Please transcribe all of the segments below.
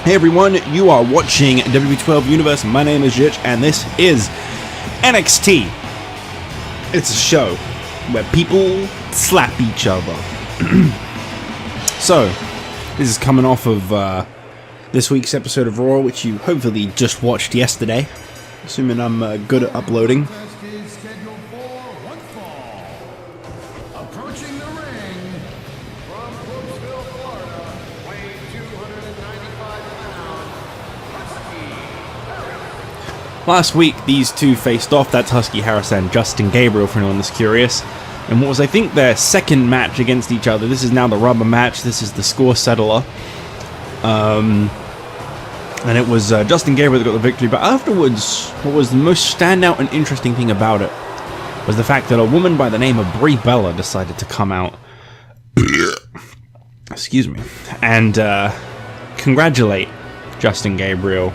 Hey everyone, you are watching WWE Universe. My name is Jitch, and this is NXT. It's a show where people slap each other. So, this is coming off of this week's episode of Raw, which you hopefully just watched yesterday, assuming I'm good at uploading. Last week, these two faced off. That's Husky Harris and Justin Gabriel, for anyone that's curious. And what was, I think, their second match against each other. This is now the rubber match. This is the score settler. And it was Justin Gabriel that got the victory. But afterwards, what was the most standout and interesting thing about it was the fact that a woman by the name of Brie decided to come out. Excuse me. And congratulate Justin Gabriel.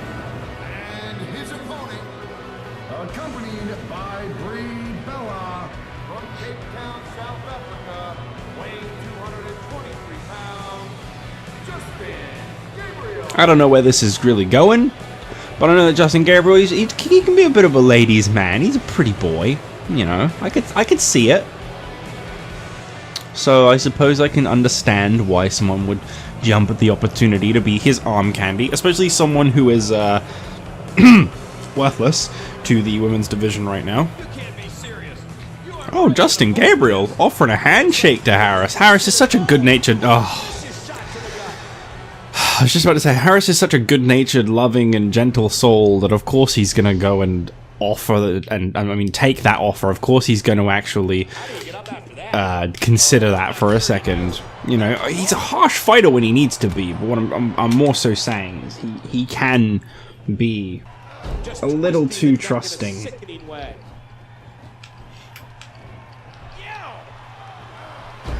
I don't know where this is really going, but I know that Justin Gabriel, he can be a bit of a ladies' man. He's a pretty boy, you know. I could see it. So I suppose I can understand why someone would jump at the opportunity to be his arm candy, especially someone who is worthless to the women's division right now. Oh, Justin Gabriel offering a handshake to Harris. Harris is such a good-natured... I was just about to say, Harris is such a good-natured, loving, and gentle soul that of course he's going to go and offer, take that offer. Of course he's going to actually consider that for a second. You know, he's a harsh fighter when he needs to be, but what I'm more so saying is he can be a little too trusting.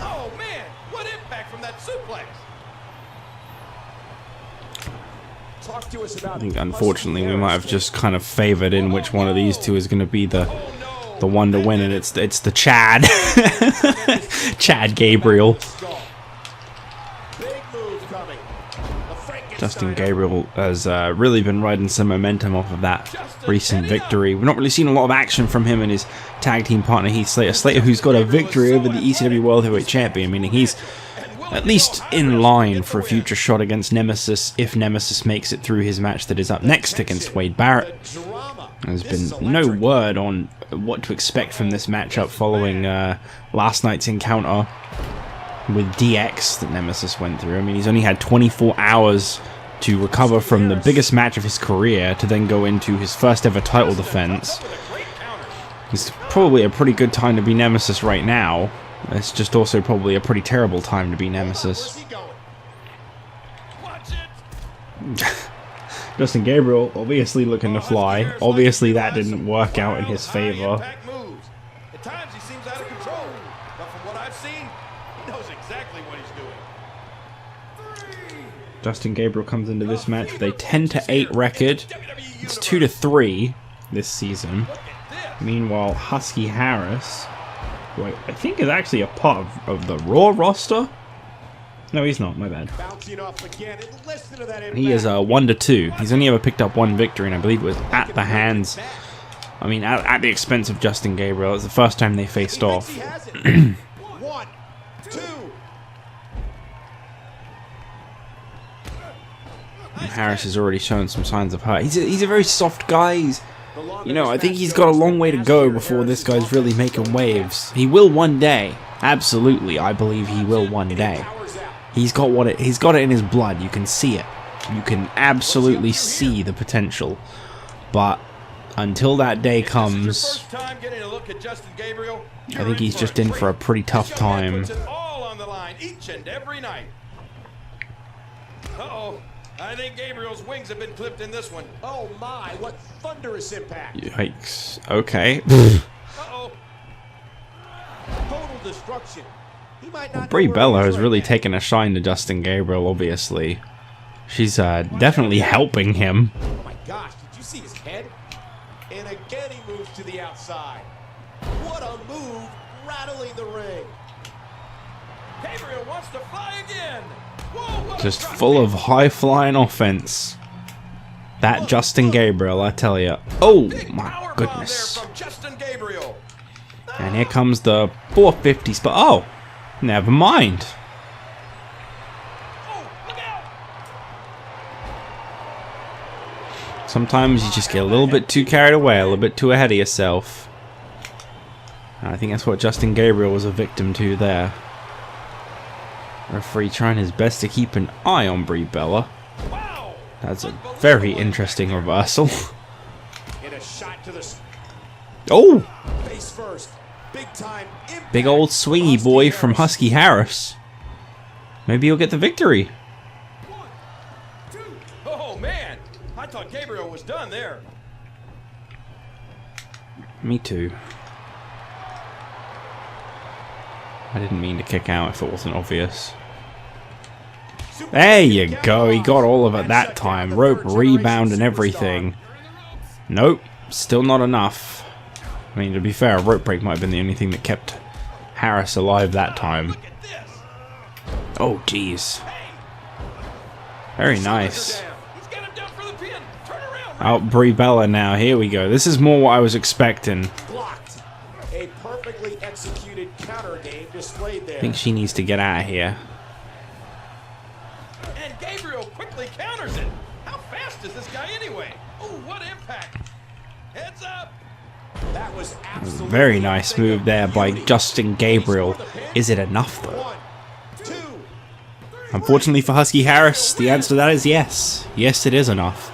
Oh man, what impact from that suplex! I think unfortunately we might have just kind of favored in which one of these two is going to be the one to win, and it's the Chad Chad Gabriel. Justin Gabriel has really been riding some momentum off of that recent victory. We've not really seen a lot of action from him and his tag team partner Heath Slater. Slater, who's got a victory over the ECW World Heavyweight Champion, meaning he's at least in line for a future shot against Nemesis if Nemesis makes it through his match that is up next against Wade Barrett. There's been no word on what to expect from this matchup following last night's encounter with DX that Nemesis went through. I mean, he's only had 24 hours to recover from the biggest match of his career to then go into his first ever title defense. It's probably a pretty good time to be Nemesis right now. It's just also probably a pretty terrible time to be Nemesis. Justin Gabriel obviously looking to fly. Obviously that didn't work out in his favor. At times he seems out of control, but from what I've seen, he knows exactly what he's doing. Justin Gabriel comes into this match with a 10-8 record. It's 2-3 this season. Meanwhile, Husky Harris, who I think is actually a part of the Raw roster. No, he's not. My bad. He is 1-2. He's only ever picked up one victory, and I believe it was at the hands. I mean, at the expense of Justin Gabriel. It was the first time they faced off. Harris has already shown some signs of hurt. He's a very soft guy. You know, I think he's got a long way to go before this guy's really making waves. He will one day. Absolutely, I believe he will one day. He's got it in his blood. You can see it. You can absolutely see the potential. But until that day comes, I think he's just in for a pretty tough time. Uh-oh. I think Gabriel's wings have been clipped in this one. Oh my, what thunderous impact. Yikes. Okay. Uh-oh. Total destruction. He might not. Brie Bella has really taken a shine to Justin Gabriel, obviously. She's definitely helping him. Oh my gosh, did you see his head? And again he moves to the outside. What a move, rattling the ring. Gabriel wants to fly again. Whoa, what Just a drop full kick. of high-flying offense. That Justin Gabriel, I tell you. Oh Big my power bomb goodness. there from Justin Gabriel. And here comes the 450 spot. Oh, never mind. Oh, look out. Sometimes you just get a little bit too carried away, a little bit too ahead of yourself. And I think that's what Justin Gabriel was a victim to there. Referee trying his best to keep an eye on Brie Bella. Wow. That's a very interesting reversal. In a shot to the Oh, face first. Big time impact. big old swingy boy from Husky Harris. Maybe he'll get the victory. 1, 2. Oh man, I thought Gabriel was done there. Me too. I didn't mean to kick out if it wasn't obvious. There you go, he got all of it that time. Rope rebound and everything. Nope, still not enough. I mean, to be fair, a rope break might have been the only thing that kept Harris alive that time. Look at this. Oh, jeez. Hey, Very nice. he's got him down for the pin. Turn around. Out Brie Bella now, here we go. This is more what I was expecting. Blocked. A perfectly executed counter game displayed there. I think she needs to get out of here. And Gabriel quickly counters it. How fast is this guy anyway? Oh, what impact. Heads up. That was absolutely Very nice move there by Justin Gabriel. Is it enough though? 1, 2. Unfortunately for Husky Harris, the answer to that is yes. Yes, it is enough.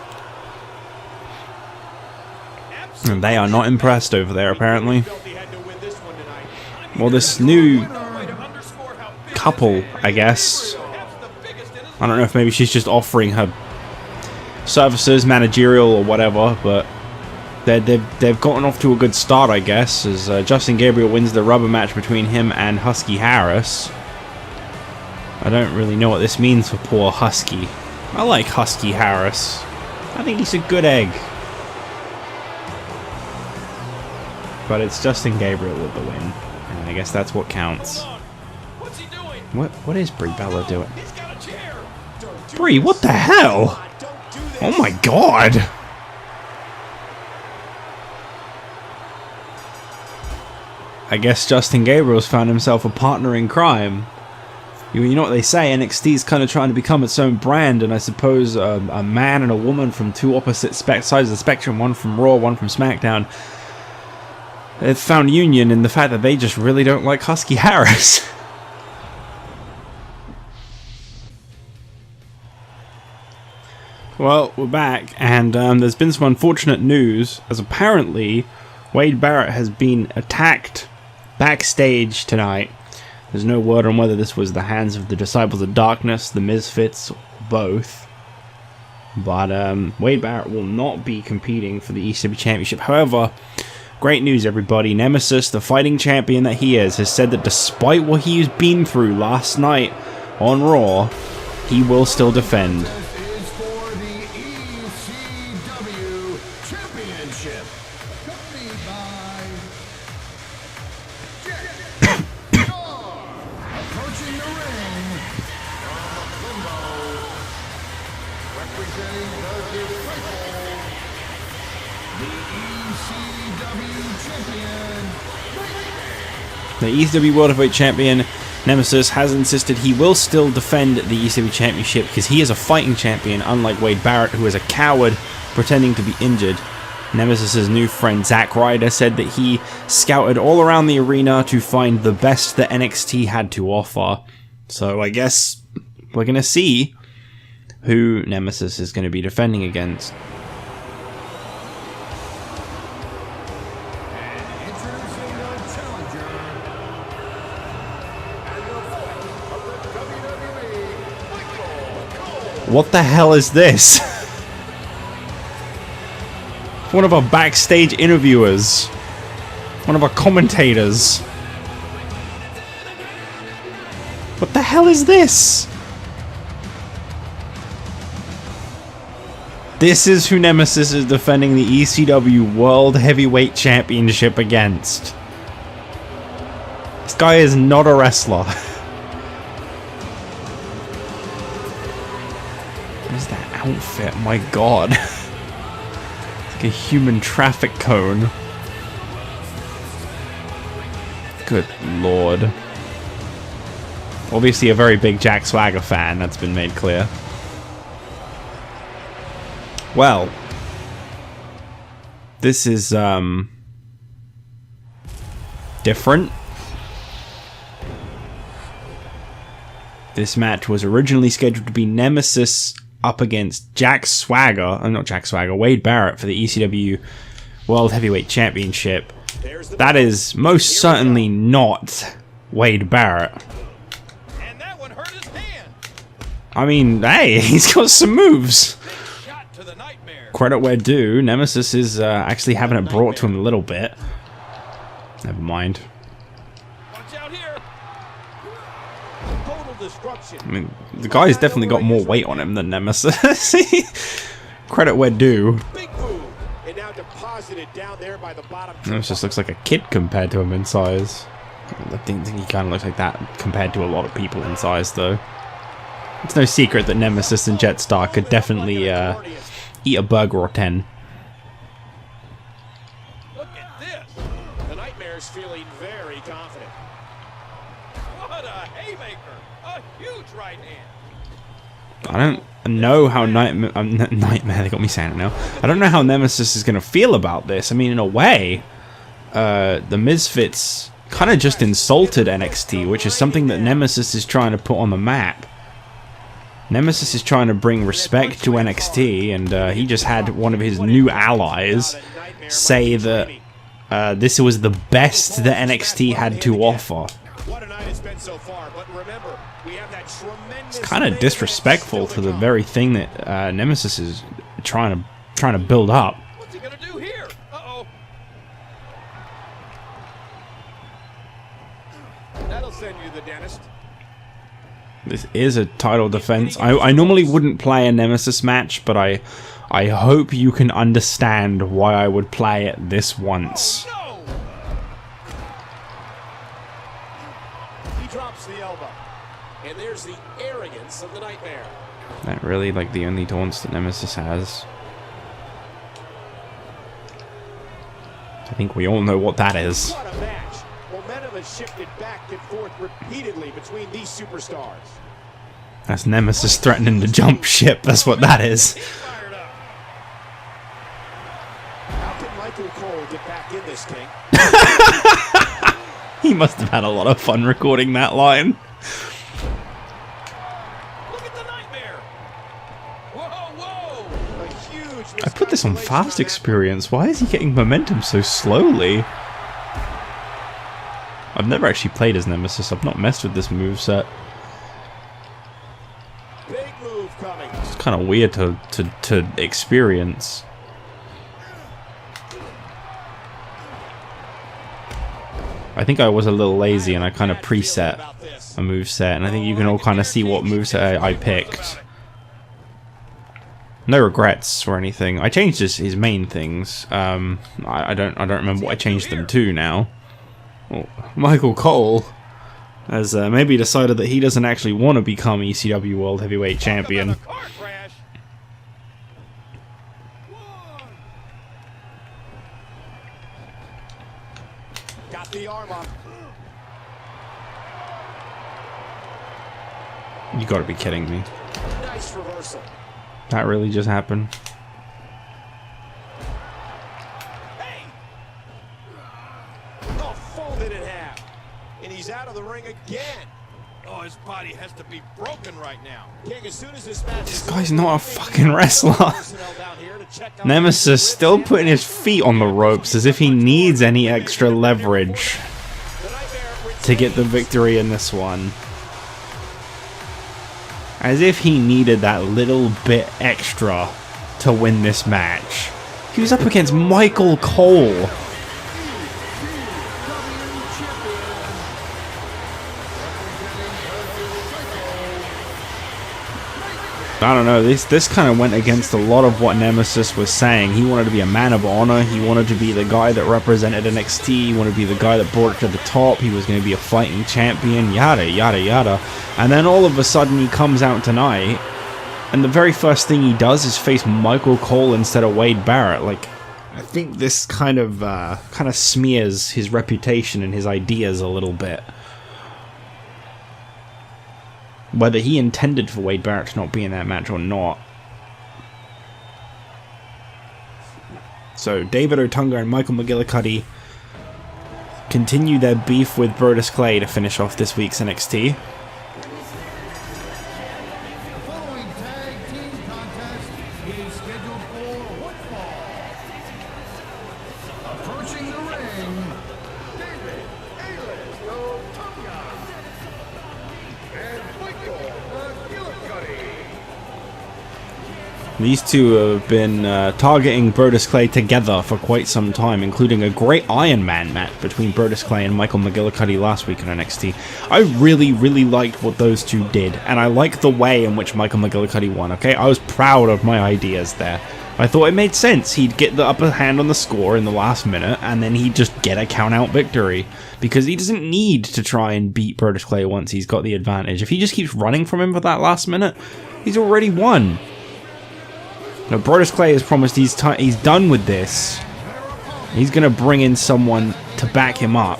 And they are not impressed over there, apparently. Felt he had to win this one tonight. Well, this new No way to underscore how big couple, I guess. perhaps the biggest in his I don't know if maybe she's just offering her services, managerial or whatever, but they've gotten off to a good start, I guess, as Justin Gabriel wins the rubber match between him and Husky Harris. I don't really know what this means for poor Husky. I like Husky Harris. I think he's a good egg. But it's Justin Gabriel with the win, and I guess that's what counts. Hold on. What's he doing? What is Brie Bella doing? He's got a chair. Don't do Brie, what the hell? Don't do this. Oh my god! I guess Justin Gabriel's found himself a partner in crime. You know what they say, NXT's kind of trying to become its own brand, and I suppose a man and a woman from two opposite sides of the spectrum, one from Raw, one from SmackDown, they've found union in the fact that they just really don't like Husky Harris. Well, we're back, and there's been some unfortunate news, as apparently Wade Barrett has been attacked backstage tonight. There's no word on whether this was the hands of the Disciples of Darkness, the Misfits, or both. But Wade Barrett will not be competing for the ECW Championship. However, great news, everybody. Nemesis, the fighting champion that he is, has said that despite what he's been through last night on Raw, he will still defend. Is for the ECW Championship, accompanied by Jetstar, approaching the ring from Limbo, representing the Disciple, the ECW Champion, The ECW World Heavyweight Champion, Nemesis, has insisted he will still defend the ECW Championship because he is a fighting champion, unlike Wade Barrett, who is a coward pretending to be injured. Nemesis' new friend Zack Ryder said that he scouted all around the arena to find the best that NXT had to offer. So I guess we're going to see who Nemesis is going to be defending against. introducing the challenger, and the voice of the WWE, Michael Cole. What the hell is this? One of our backstage interviewers. One of our commentators. What the hell is this? This is who Nemesis is defending the ECW World Heavyweight Championship against. This guy is not a wrestler. outfit, my god. It's like a human traffic cone. Good lord. Obviously a very big Jack Swagger fan, that's been made clear. Well, this is different. This match was originally scheduled to be Nemesis up against Wade Barrett for the ECW World Heavyweight Championship. That is most certainly not Wade Barrett. And that one hurt his hand. I mean, hey, he's got some moves. Shot to the nightmare. Credit where due, Nemesis is actually having it brought to him a little bit. Never mind. Watch out here. Total destruction. I mean, the guy's definitely got more weight on him than Nemesis. Credit where due. Big move. And now deposited down there by the bottom. Nemesis looks like a kid compared to him in size. I think he kind of looks like that compared to a lot of people in size, though. It's no secret that Nemesis and Jetstar could definitely eat a burger or 10. Look at this. The Nightmare's feeling very confident. What a haymaker. A huge right hand. I don't know how Nightmare, they got me saying it now. I don't know how Nemesis is going to feel about this. I mean, in a way, the Misfits kind of just insulted NXT, which is something that Nemesis is trying to put on the map. Nemesis is trying to bring respect to NXT, and he just had one of his new allies say that this was the best that NXT had to offer. What a night it's been so far, but remember, we have that tremendous. It's kind of disrespectful to the very thing that Nemesis is trying to build up. What's he gonna do here? Uh-oh. That'll send you to the dentist. This is a title defense. I normally wouldn't play a Nemesis match, but I hope you can understand why I would play it this once. No. He drops the elbow. And there's the arrogance of the Nightmare. That really like the only taunts that Nemesis has. I think we all know what that is. What a match. Momentum has shifted back and forth repeatedly between these superstars. That's Nemesis threatening to jump ship. That's what that is. He's fired up. How can Michael Cole get back in this, King? He must have had a lot of fun recording that line. Look at the nightmare. Whoa, whoa. A huge I put this on miscalculation fast that experience. Why is he getting momentum so slowly? I've never actually played as Nemesis. I've not messed with this moveset. big move coming. It's kind of weird to experience. I think I was a little lazy and I kind of preset a moveset, and I think you can all kind of see what moveset I picked. No regrets or anything. I changed his main things. I don't remember what I changed them to now. Well, Michael Cole has maybe decided that he doesn't actually want to become ECW World Heavyweight Champion. Car crash. Got the arm up. You gotta be kidding me. Nice reversal. That really just happened? Hey! Oh, folded in half. And he's out of the ring again. Oh, his body has to be broken right now. King, as soon as this match This guy's not a fucking wrestler. Nemesis still putting his feet on the ropes as if he needs any extra leverage to get the victory in this one. As if he needed that little bit extra to win this match. He was up against Michael Cole. I don't know, this kind of went against a lot of what Nemesis was saying. He wanted to be a man of honor, he wanted to be the guy that represented NXT, he wanted to be the guy that brought it to the top, he was going to be a fighting champion, yada yada yada. And then all of a sudden he comes out tonight And the very first thing he does is face Michael Cole instead of Wade Barrett. Like, I think this kind of smears his reputation and his ideas a little bit. Whether he intended for Wade Barrett to not be in that match or not. So, David Otunga and Michael McGillicutty continue their beef with Brodus Clay to finish off this week's NXT. These two have been targeting Brodus Clay together for quite some time, including a great Iron Man match between Brodus Clay and Michael McGillicutty last week in NXT. I really, really liked what those two did, and I like the way in which Michael McGillicutty won, okay? I was proud of my ideas there. I thought it made sense. He'd get the upper hand on the score in the last minute, and then he'd just get a count-out victory, because he doesn't need to try and beat Brodus Clay once he's got the advantage. If he just keeps running from him for that last minute, he's already won. Now, Brodus Clay has promised he's done with this. He's going to bring in someone to back him up.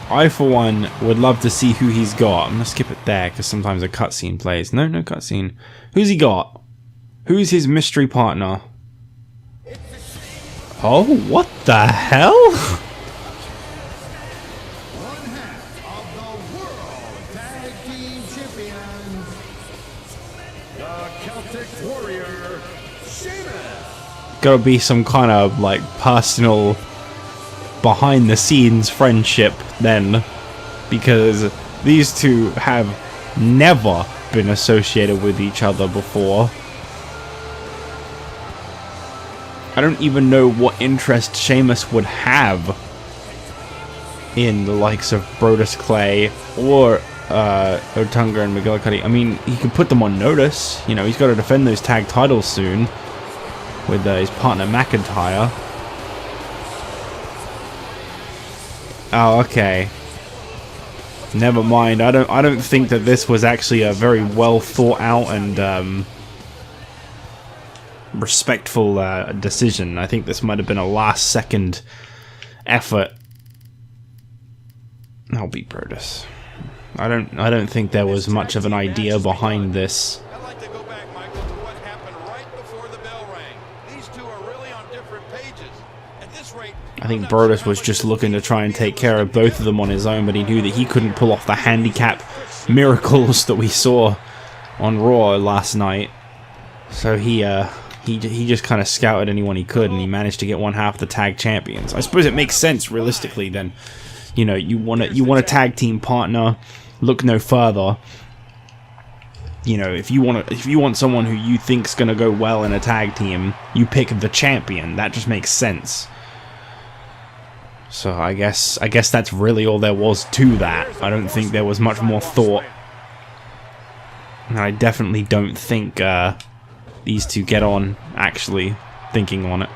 I, for one, would love to see who he's got. I'm going to skip it there, because sometimes a cutscene plays. No cutscene. Who's he got? Who's his mystery partner? Oh, what the hell? Gotta be some kind of like personal behind the scenes friendship then, because these two have never been associated with each other before. I don't even know what interest Sheamus would have in the likes of Brodus Clay or Otunga and McGillicutty. I mean, he could put them on notice. You know, he's got to defend those tag titles soon with his partner McIntyre. Oh, okay. Never mind. I don't think that this was actually a very well thought out and respectful decision. I think this might have been a last second effort. I'll beat Brodus. I don't think there was much of an idea behind this. I'd like to go back, Michael, to what happened right before the bell rang. These two are really on different pages. At this rate, I think Brodus was just looking to try and take care of both of them on his own, but he knew that he couldn't pull off the handicap miracles that we saw on Raw last night. So he just kind of scouted anyone he could, and he managed to get one half the tag champions. I suppose it makes sense realistically then. You know, you want a tag team partner. Look no further. You know, if you want someone who you think's gonna go well in a tag team, you pick the champion. That just makes sense. So I guess that's really all there was to that. I don't think there was much more thought. And I definitely don't think these two get on actually thinking on it.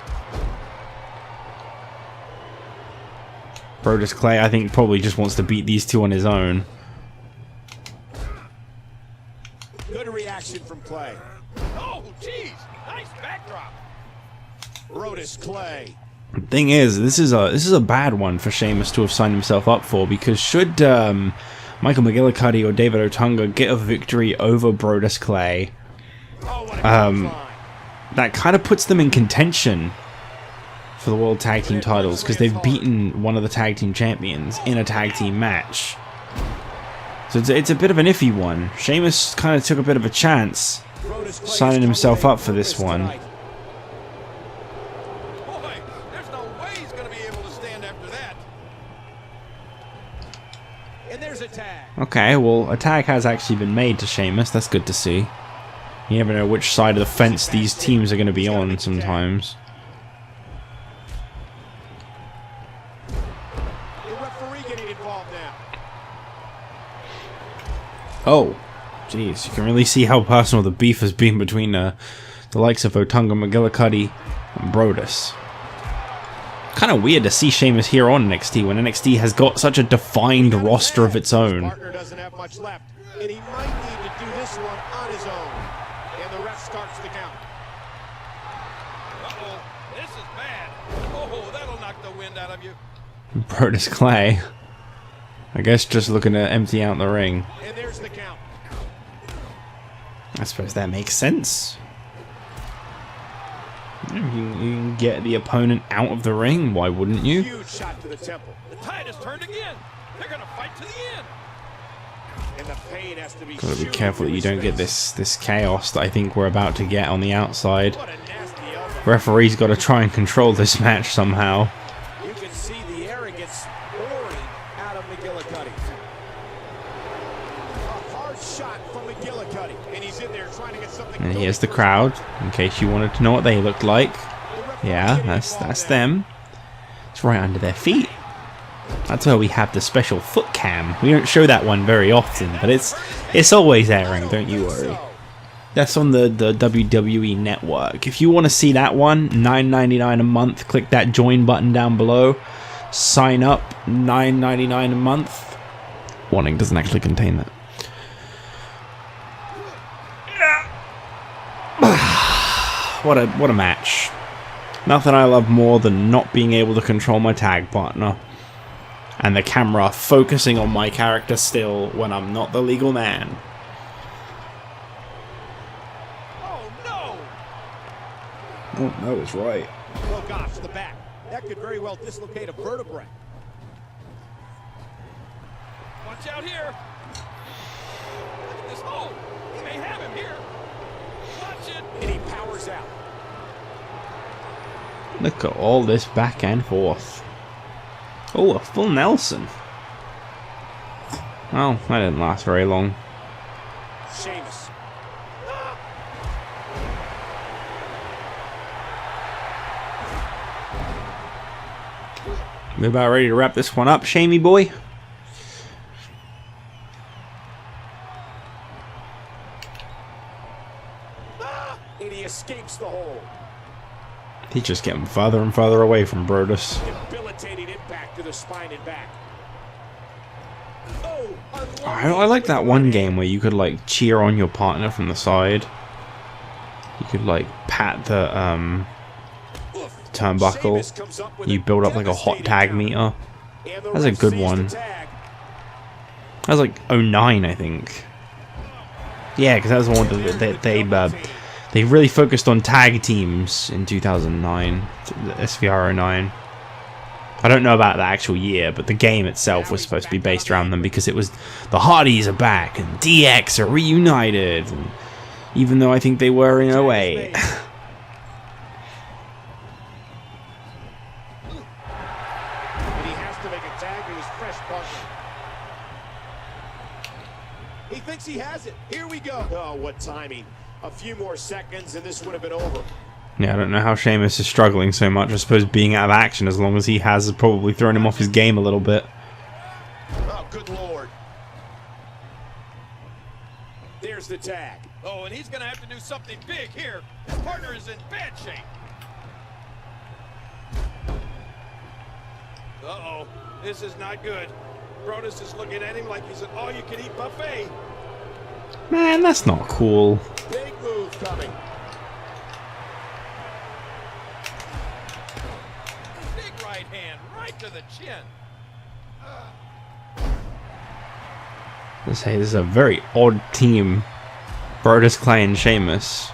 Brodus Clay, I think, probably just wants to beat these two on his own. Good reaction from Clay. oh, geez, nice backdrop. Brodus Clay. Thing is, this is a bad one for Sheamus to have signed himself up for, because should Michael McGillicutty or David Otunga get a victory over Brodus Clay, that kind of puts them in contention for the World Tag Team titles, because they've beaten one of the Tag Team Champions in a tag team match. So it's a bit of an iffy one. Sheamus kind of took a bit of a chance signing himself up for this one. Boy, there's no way he's going to be able to stand after that. And there's a tag. Okay, well, a tag has actually been made to Sheamus. That's good to see. You never know which side of the fence these teams are going to be on sometimes. The referee getting involved now. Oh, jeez, you can really see how personal the beef has been between the likes of Otunga McGillicutty and Brodus. Kind of weird to see Sheamus here on NXT when NXT has got such a defined roster of its own. Partner doesn't have much left, and he might need to do this one on his own. And the ref starts the count. Uh-oh, this is bad. Oh, that'll knock the wind out of you. Brodus Clay, I guess, just looking to empty out the ring. And there's the count. I suppose that makes sense. You can get the opponent out of the ring. Why wouldn't you? Huge shot to the temple. The tide has turned again. They're gonna fight to the end. And the pain has to be Gotta be careful that you don't get this chaos that I think we're about to get on the outside. What a nasty elbow. Referee's got to try and control this match somehow. You can see the arrogance pouring out of McGillicutty. A hard shot from McGillicutty, and he's in there trying to get something. And here's the crowd, in case you wanted to know what they looked like. Yeah, that's them. It's right under their feet. That's where we have the special foot cam. We don't show that one very often, but it's always airing, don't you worry. That's on the WWE network. If you want to see that one, $9.99 a month. Click that join button down below. Sign up, $9.99 a month. Warning, doesn't actually contain that. What a match. Nothing I love more than not being able to control my tag partner. And the camera focusing on my character still when I'm not the legal man. Oh no! Oh, no, it's right. Oh gosh, the back. That could very well dislocate a vertebrae. Watch out here! Look at this hole! He may have him here! Watch it! And he powers out. Look at all this back and forth. Oh, a full Nelson. Oh, that didn't last very long. Sheamus. We're about ready to wrap this one up, Shamey boy. And he escapes the hole. He's just getting further and further away from Brodus. Debilitating impact to the spine and back. Oh, I like that one game where you could like cheer on your partner from the side. You could like pat the turnbuckle. You build up like a hot tag meter. That's a good one. That was like 09, I think. Yeah, because that was the one that they really focused on tag teams in 2009, the SVR 09. I don't know about the actual year, but the game itself was supposed to be based around them because it was the Hardys are back and DX are reunited, and even though I think they were in 08. And he has to make a tag to his fresh partner. He thinks he has it. Here we go. Oh, what timing. A few more seconds and this would have been over. Yeah, I don't know how Sheamus is struggling so much. I suppose being out of action as long as he has probably thrown him off his game a little bit. Oh, good Lord. There's the tag. Oh, and he's gonna have to do something big here. His partner is in bad shape. Uh-oh, this is not good. Brodus is looking at him like he's an all-you-can-eat buffet. Man, that's not cool. Big move coming. Big right hand, right to the chin. Let's say this is a very odd team. Brodus Clay and Sheamus.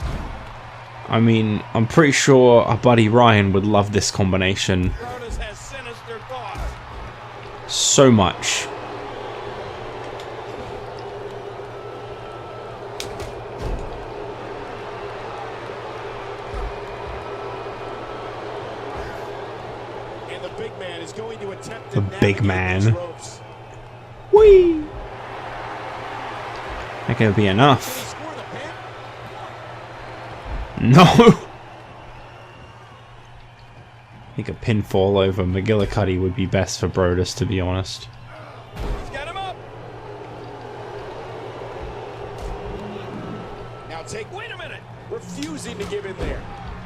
I mean, I'm pretty sure our buddy Ryan would love this combination Brodus has sinister thoughts. so much. And the big man is going to attempt The to big navigate man. these ropes. Whee! That could be Can enough. he score the pin? No! I think a pinfall over McGillicutty would be best for Brodus, to be honest. He's got him up. Now take. Wait a minute. Refusing to give in there.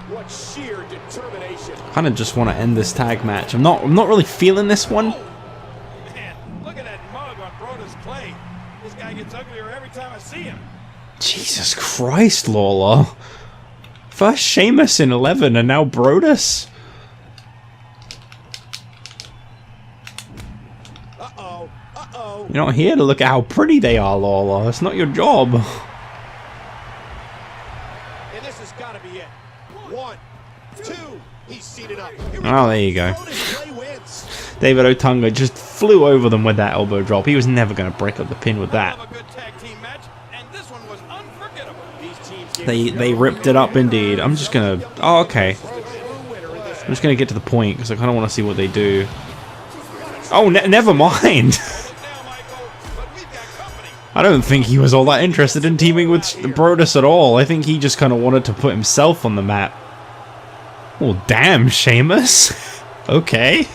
What sheer determination. Kind of just want to end this tag match. I'm not really feeling this one. Man, look at that mug on Brodus Clay. This guy gets uglier every time I see him. Jesus Christ, Lawler. First Sheamus in 11 and now Brodus. You're not here to look at how pretty they are, Lawler. It's not your job. And this has got to be it. 1, 2. He's seated up. Oh, there you go. David Otunga just flew over them with that elbow drop. He was never going to break up the pin with that. They ripped it up indeed. I'm just going to... Oh, okay. I'm just going to get to the point because I kind of want to see what they do. Oh, never mind. I don't think he was all that interested in teaming with Brodus at all. I think he just kind of wanted to put himself on the map. Well, damn, Sheamus. Okay.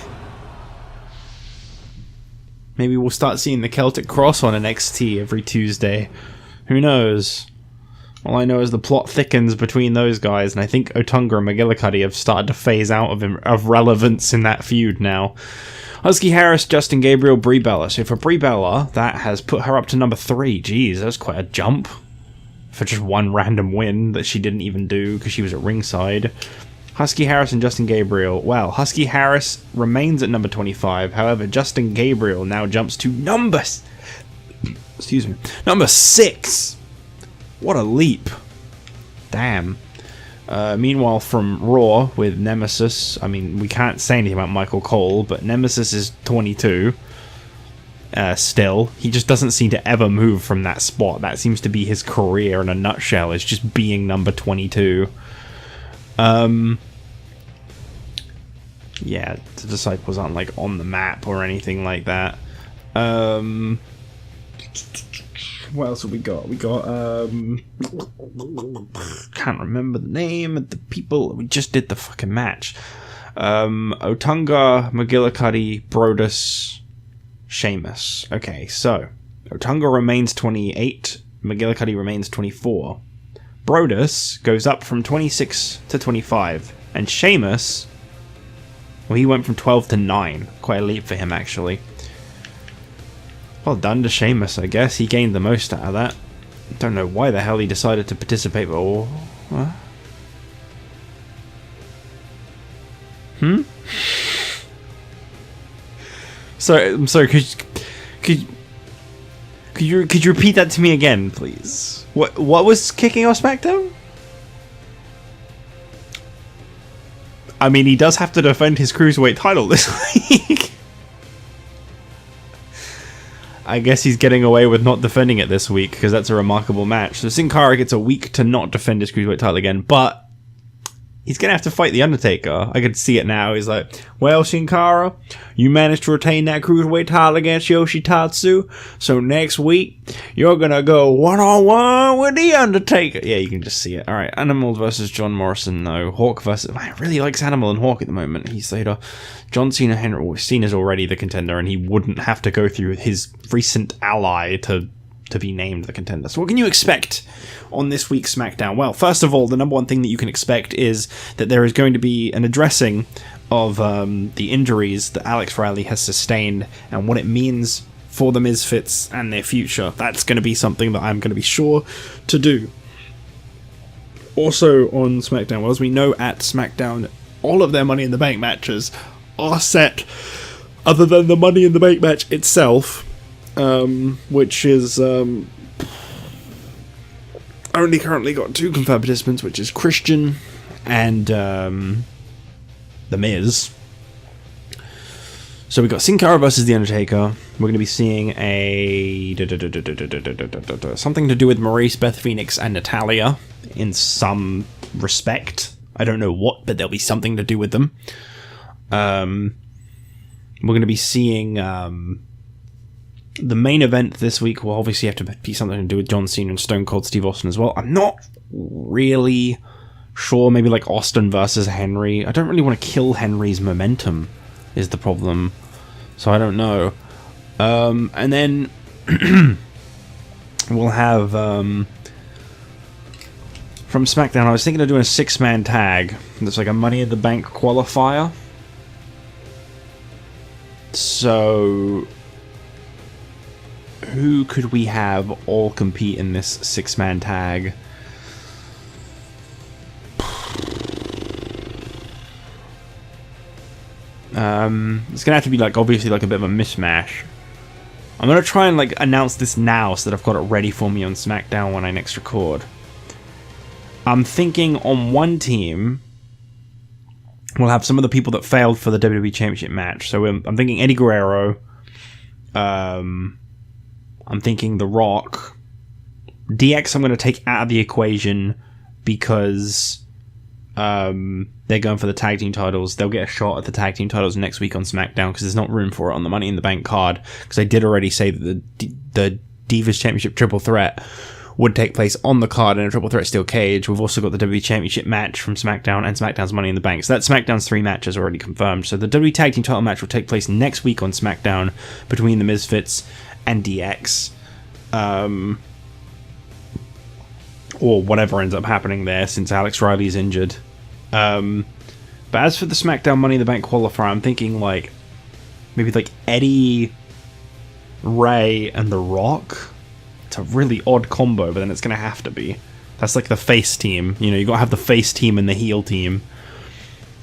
Maybe we'll start seeing the Celtic Cross on NXT every Tuesday. Who knows? All I know is the plot thickens between those guys, and I think Otunga and McGillicutty have started to phase out of relevance in that feud now. Husky Harris, Justin Gabriel, Brie Bella. So for Brie Bella, that has put her up to number 3. Jeez, that's quite a jump for just one random win that she didn't even do because she was at ringside. Husky Harris and Justin Gabriel. Well, Husky Harris remains at number 25. However, Justin Gabriel now jumps to number 6. What a leap. Damn. Meanwhile, from Raw with Nemesis, I mean, we can't say anything about Michael Cole, but Nemesis is 22. Still, he just doesn't seem to ever move from that spot. That seems to be his career in a nutshell, is just being number 22. Yeah, the Disciples aren't like on the map or anything like that. What else have we got? We got, can't remember the name of the people. We just did the fucking match. Otunga, McGillicutty, Brodus, Sheamus. Okay, so Otunga remains 28, McGillicutty remains 24. Brodus goes up from 26 to 25, and Sheamus, well, he went from 12 to 9. Quite a leap for him, actually. Well done to Sheamus, I guess. He gained the most out of that. Don't know why the hell he decided to participate, but... What? So, I'm sorry, could you repeat that to me again, please? What was kicking off SmackDown? I mean, he does have to defend his Cruiserweight title this week. I guess he's getting away with not defending it this week, because that's a remarkable match. So Sin Cara gets a week to not defend his Cruiserweight title again, but he's going to have to fight The Undertaker. I could see it now. He's like, well, Sin Cara, you managed to retain that Cruiserweight title against Yoshitatsu, so next week, you're going to go one-on-one with The Undertaker. Yeah, you can just see it. Alright, Animal versus John Morrison, though. Hawk versus... Man, I really likes Animal and Hawk at the moment. He's later... John Cena, Henry... Well, Cena's already the contender, and he wouldn't have to go through his recent ally to be named the contender. So what can you expect on this week's SmackDown? Well, first of all, the number one thing that you can expect is that there is going to be an addressing of the injuries that Alex Riley has sustained and what it means for the Misfits and their future. That's going to be something that I'm going to be sure to do. Also on SmackDown, well, as we know at SmackDown, all of their Money in the Bank matches are set, other than the Money in the Bank match itself, which is only currently got 2 confirmed participants, which is Christian and The Miz. So we got Sin Cara versus The Undertaker. We're going to be seeing a something to do with Maurice, Beth Phoenix, and Natalya in some respect. I don't know what, but there'll be something to do with them. We're going to be seeing the main event this week will obviously have to be something to do with John Cena and Stone Cold Steve Austin as well. I'm not really sure. Maybe like Austin versus Henry. I don't really want to kill Henry's momentum is the problem. So I don't know. And then we'll have from SmackDown, I was thinking of doing a 6-man tag. That's like a Money in the Bank qualifier. So, who could we have all compete in this 6-man tag? It's gonna have to be like obviously like a bit of a mishmash. I'm gonna try and like announce this now so that I've got it ready for me on SmackDown when I next record. I'm thinking on one team we'll have some of the people that failed for the WWE Championship match. So I'm thinking Eddie Guerrero. I'm thinking The Rock. DX I'm going to take out of the equation because they're going for the tag team titles. They'll get a shot at the tag team titles next week on SmackDown because there's not room for it on the Money in the Bank card. Because I did already say that the Divas Championship Triple Threat would take place on the card in a Triple Threat Steel Cage. We've also got the WWE Championship match from SmackDown and SmackDown's Money in the Bank. So that SmackDown's 3 matches already confirmed. So the WWE Tag Team title match will take place next week on SmackDown between the Misfits and DX. Or whatever ends up happening there since Alex Riley's injured. But as for the SmackDown Money in the Bank qualifier, I'm thinking like maybe like Eddie, Ray, and The Rock. It's a really odd combo, but then it's going to have to be. That's like the face team. You know, you got to have the face team and the heel team.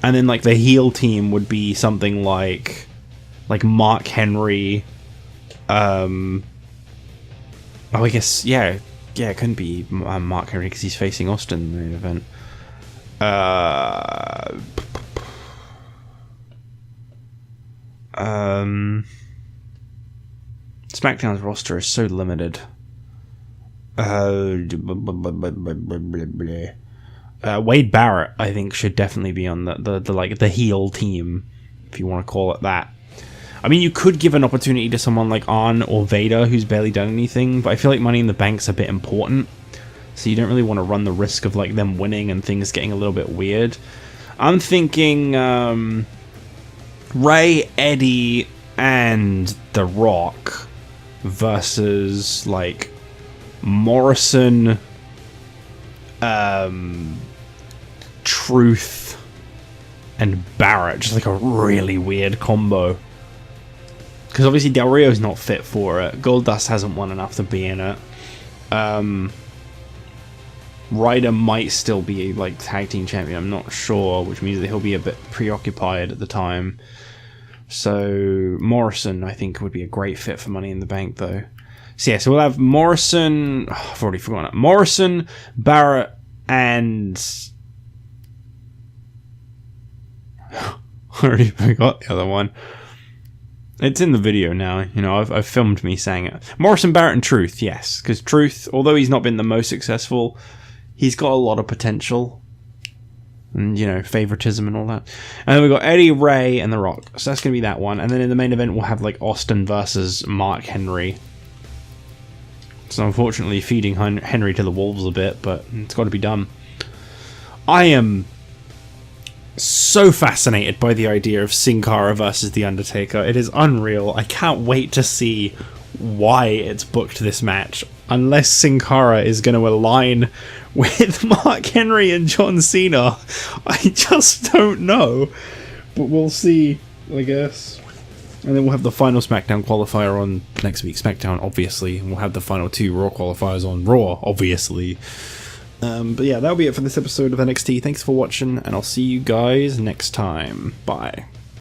And then like the heel team would be something like Mark Henry. Oh, I guess, yeah, it couldn't be Mark Henry because he's facing Austin in the main event. SmackDown's roster is so limited. Wade Barrett, I think, should definitely be on the heel team, if you want to call it that. I mean, you could give an opportunity to someone like Arn or Vader, who's barely done anything, but I feel like Money in the Bank's a bit important, so you don't really want to run the risk of like them winning and things getting a little bit weird. I'm thinking Ray, Eddie, and The Rock versus like Morrison, Truth, and Barrett. Just like a really weird combo. Because obviously Del Rio's not fit for it. Goldust hasn't won enough to be in it. Ryder might still be like tag team champion. I'm not sure, which means that he'll be a bit preoccupied at the time. So Morrison, I think, would be a great fit for Money in the Bank, though. So yeah, so we'll have Morrison. Oh, I've already forgotten it. Morrison, Barrett, and I already forgot the other one. It's in the video now. You know, I've filmed me saying it. Morrison, Barrett, and Truth. Yes, because Truth, although he's not been the most successful, he's got a lot of potential. And, you know, favoritism and all that. And then we've got Eddie, Ray, and The Rock. So that's going to be that one. And then in the main event, we'll have, like, Austin versus Mark Henry. So unfortunately feeding Henry to the wolves a bit, but it's got to be done. I am so fascinated by the idea of Sin Cara versus The Undertaker. It is unreal. I can't wait to see why it's booked this match. Unless Sin Cara is going to align with Mark Henry and John Cena. I just don't know. But we'll see, I guess. And then we'll have the final SmackDown qualifier on next week's SmackDown, obviously. And we'll have the final 2 Raw qualifiers on Raw, obviously. But yeah, that'll be it for this episode of NXT. Thanks for watching, and I'll see you guys next time. Bye.